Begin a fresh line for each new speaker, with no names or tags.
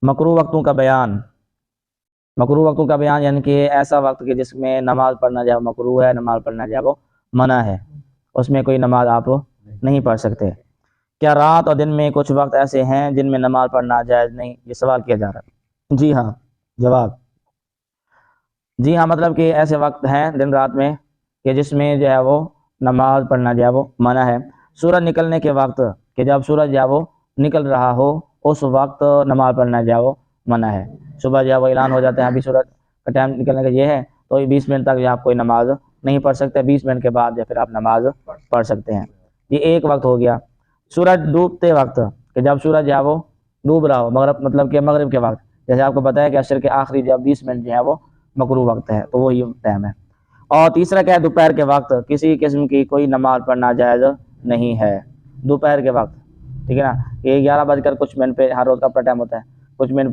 مکروہ وقتوں کا بیان، مکروہ وقتوں کا بیان یعنی کہ ایسا وقت کہ جس میں نماز پڑھنا جو مکروہ ہے، نماز پڑھنا جو وہ منع ہے، اس میں کوئی نماز آپ نہیں پڑھ سکتے۔ کیا رات اور دن میں کچھ وقت ایسے ہیں جن میں نماز پڑھنا جائز نہیں؟ یہ سوال کیا جا رہا ہے۔ جی ہاں، جواب جی ہاں، مطلب کہ ایسے وقت ہیں دن رات میں کہ جس میں جو ہے وہ نماز پڑھنا جو ہے وہ منع ہے۔ سورج نکلنے کے وقت کہ جب سورج جو ہے وہ نکل رہا ہو اس وقت نماز پڑھنا جو ہے وہ منع ہے۔ صبح جو ہے وہ اعلان ہو جاتا ہے ابھی سورج کا ٹائم نکلنے کا یہ ہے، تو 20 منٹ تک جو آپ کوئی نماز نہیں پڑھ سکتے، 20 منٹ کے بعد جو پھر آپ نماز پڑھ سکتے ہیں۔ یہ ایک وقت ہو گیا۔ سورج ڈوبتے وقت کہ جب سورج جو ہے وہ ڈوب رہا ہو، مغرب مطلب کہ مغرب کے وقت، جیسے آپ کو پتہ ہے کہ عصر کے آخری جب 20 منٹ جو ہے وہ مکروہ وقت ہے، تو وہی ٹائم ہے۔ اور تیسرا کیا ہے؟ دوپہر کے وقت کسی قسم کی کوئی نماز پڑھنا جائز نہیں ہے دوپہر کے وقت، ٹھیک ہے نا۔ یہ 11 بج کر کچھ منٹ پہ ہر روز کا اپنا ٹائم ہوتا ہے، کچھ منٹ